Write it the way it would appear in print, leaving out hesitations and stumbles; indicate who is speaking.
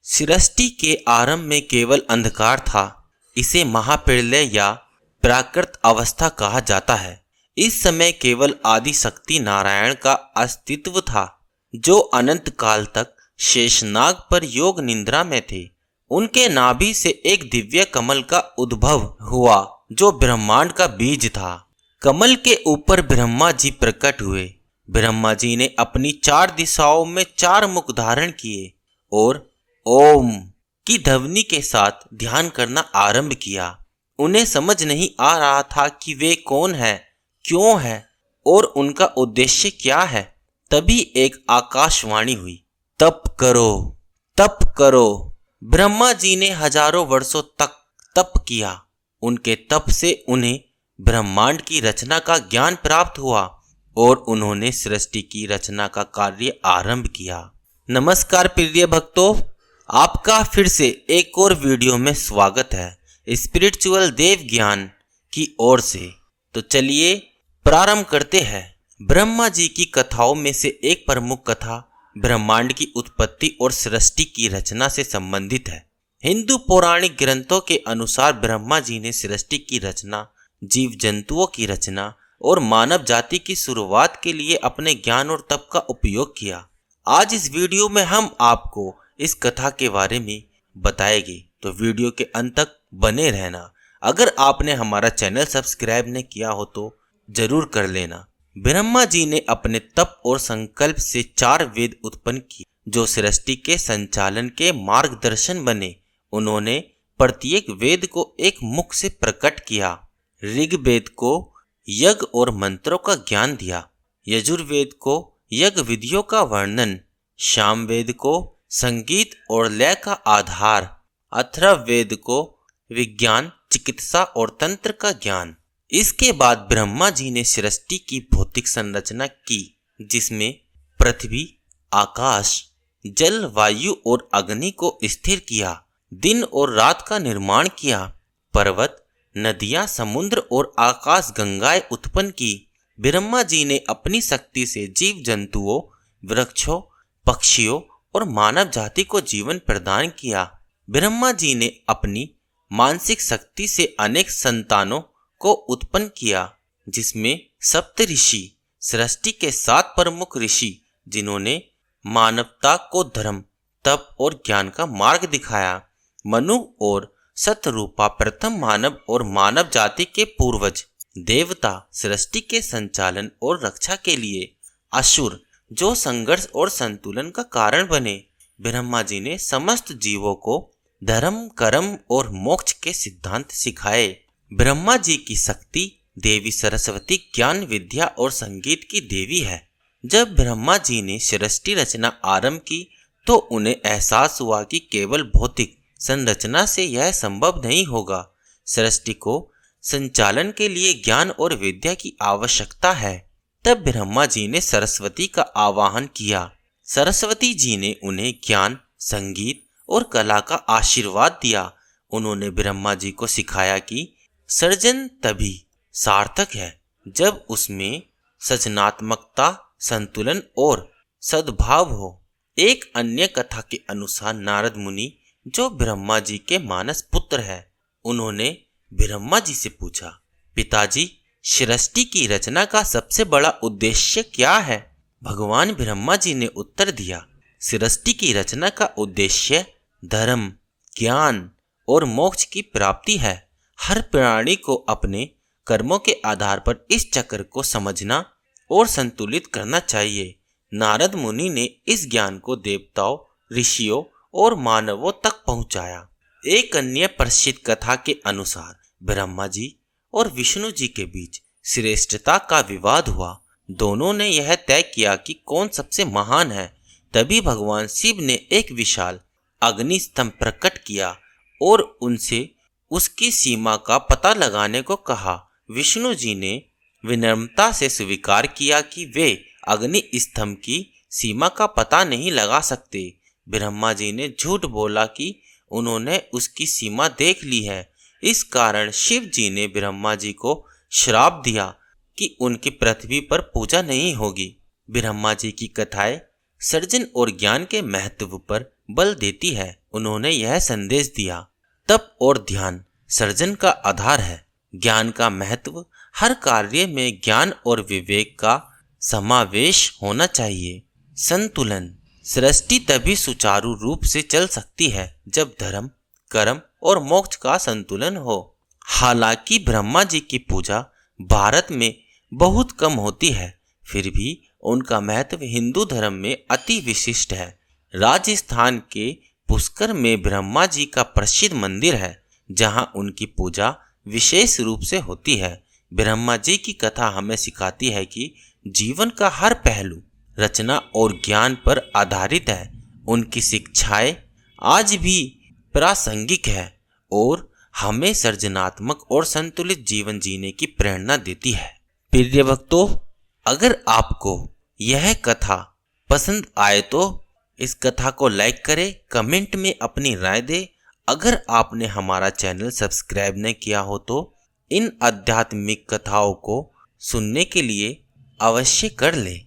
Speaker 1: सृष्टि के आरंभ में केवल अंधकार था। इसे महाप्रलय या प्राकृत अवस्था कहा जाता है। इस समय केवल आदि शक्ति नारायण का अस्तित्व था, जो अनंत काल तक शेषनाग पर योग निद्रा में थे। उनके नाभि से एक दिव्य कमल का उद्भव हुआ, जो ब्रह्मांड का बीज था। कमल के ऊपर ब्रह्मा जी प्रकट हुए। ब्रह्मा जी ने अपनी 4 दिशाओं में 4 मुख धारण किए और ओम की ध्वनि के साथ ध्यान करना आरंभ किया। उन्हें समझ नहीं आ रहा था कि वे कौन है, क्यों है और उनका उद्देश्य क्या है। तभी एक आकाशवाणी हुई, तप करो, तप करो। ब्रह्मा जी ने हजारों वर्षों तक तप किया। उनके तप से उन्हें ब्रह्मांड की रचना का ज्ञान प्राप्त हुआ और उन्होंने सृष्टि की रचना का कार्य आरंभ किया। नमस्कार प्रिय भक्तों, आपका फिर से एक और वीडियो में स्वागत है स्पिरिचुअल देव ज्ञान की ओर से। तो चलिए प्रारंभ करते हैं। ब्रह्मा जी की कथाओं में से एक प्रमुख कथा ब्रह्मांड की उत्पत्ति और सृष्टि की रचना से संबंधित है। हिंदू पौराणिक ग्रंथों के अनुसार ब्रह्मा जी ने सृष्टि की रचना, जीव जंतुओं की रचना और मानव जाति की शुरुआत के लिए अपने ज्ञान और तप का उपयोग किया। आज इस वीडियो में हम आपको इस कथा के बारे में बताएंगे, तो वीडियो के अंत तक बने रहना। अगर आपने हमारा चैनल सब्सक्राइब नहीं किया हो तो जरूर कर लेना। ब्रह्मा जी ने अपने तप और संकल्प से 4 वेद उत्पन्न किए, जो सृष्टि के संचालन के मार्गदर्शन बने। उन्होंने प्रत्येक वेद को एक मुख से प्रकट किया। ऋग्वेद को यज्ञ और मंत्रों का ज्ञान दिया, यजुर्वेद को यज्ञ विधियों का वर्णन, सामवेद को संगीत और लय का आधार, अथर्ववेद को विज्ञान, चिकित्सा और तंत्र का ज्ञान। इसके बाद ब्रह्मा जी ने सृष्टि की भौतिक संरचना की, जिसमें पृथ्वी, आकाश, जल, वायु और अग्नि को स्थिर किया। दिन और रात का निर्माण किया। पर्वत, नदियां, समुद्र और आकाश गंगाएं उत्पन्न की। ब्रह्मा जी ने अपनी शक्ति से जीव जंतुओं, वृक्षों, पक्षियों और मानव जाति को जीवन प्रदान किया। ब्रह्मा जी ने अपनी मानसिक शक्ति से अनेक संतानों को उत्पन्न किया, जिसमें सप्त ऋषि, सृष्टि के 7 प्रमुख ऋषि, जिन्होंने मानवता को धर्म, तप और ज्ञान का मार्ग दिखाया। मनु और शतरूपा प्रथम मानव और मानव जाति के पूर्वज। देवता सृष्टि के संचालन और रक्षा के लिए। असुर, जो संघर्ष और संतुलन का कारण बने। ब्रह्मा जी ने समस्त जीवों को धर्म, कर्म और मोक्ष के सिद्धांत सिखाए। ब्रह्मा जी की शक्ति देवी सरस्वती ज्ञान, विद्या और संगीत की देवी है। जब ब्रह्मा जी ने सृष्टि रचना आरंभ की तो उन्हें एहसास हुआ कि केवल भौतिक संरचना से यह संभव नहीं होगा। सृष्टि को संचालन के लिए ज्ञान और विद्या की आवश्यकता है। तब ब्रह्मा जी ने सरस्वती का आवाहन किया। सरस्वती जी ने उन्हें ज्ञान, संगीत और कला का आशीर्वाद दिया। उन्होंने ब्रह्मा जी को सिखाया कि सृजन तभी सार्थक है जब उसमें सृजनात्मकता, संतुलन और सद्भाव हो। एक अन्य कथा के अनुसार नारद मुनि, जो ब्रह्मा जी के मानस पुत्र है, उन्होंने ब्रह्मा जी से पूछा, पिताजी, सृष्टि की रचना का सबसे बड़ा उद्देश्य क्या है? भगवान ब्रह्मा जी ने उत्तर दिया, सृष्टि की रचना का उद्देश्य धर्म, ज्ञान और मोक्ष की प्राप्ति है। हर प्राणी को अपने कर्मों के आधार पर इस चक्र को समझना और संतुलित करना चाहिए। नारद मुनि ने इस ज्ञान को देवताओं, ऋषियों और मानवों तक पहुंचाया। एक अन्य प्रसिद्ध कथा के अनुसार ब्रह्मा जी और विष्णु जी के बीच श्रेष्ठता का विवाद हुआ। दोनों ने यह तय किया कि कौन सबसे महान है। तभी भगवान शिव ने एक विशाल अग्नि स्तंभ प्रकट किया और उनसे उसकी सीमा का पता लगाने को कहा। विष्णु जी ने विनम्रता से स्वीकार किया कि वे अग्नि स्तंभ की सीमा का पता नहीं लगा सकते। ब्रह्मा जी ने झूठ बोला कि उन्होंने उसकी सीमा देख ली है। इस कारण शिव जी ने ब्रह्मा जी को श्राप दिया कि उनकी पृथ्वी पर पूजा नहीं होगी। ब्रह्मा जी की कथाएं सृजन और ज्ञान के महत्व पर बल देती है। उन्होंने यह संदेश दिया, तप और ध्यान सर्जन का आधार है। ज्ञान का महत्व, हर कार्य में ज्ञान और विवेक का समावेश होना चाहिए। संतुलन, सृष्टि तभी सुचारू रूप से चल सकती है जब धर्म, कर्म और मोक्ष का संतुलन हो। हालांकि ब्रह्मा जी की पूजा भारत में बहुत कम होती है, फिर भी उनका महत्व हिंदू धर्म में अति विशिष्ट है। राजस्थान के पुष्कर में ब्रह्मा जी का प्रसिद्ध मंदिर है, जहां उनकी पूजा विशेष रूप से होती है। ब्रह्मा जी की कथा हमें सिखाती है कि जीवन का हर पहलू रचना और ज्ञान पर आधारित है। उनकी शिक्षाएं आज भी प्रासंगिक है और हमें सृजनात्मक और संतुलित जीवन जीने की प्रेरणा देती है। प्रिय भक्तों, अगर आपको यह कथा पसंद आए तो इस कथा को लाइक करें, कमेंट में अपनी राय दें। अगर आपने हमारा चैनल सब्सक्राइब नहीं किया हो तो इन आध्यात्मिक कथाओं को सुनने के लिए अवश्य कर लें।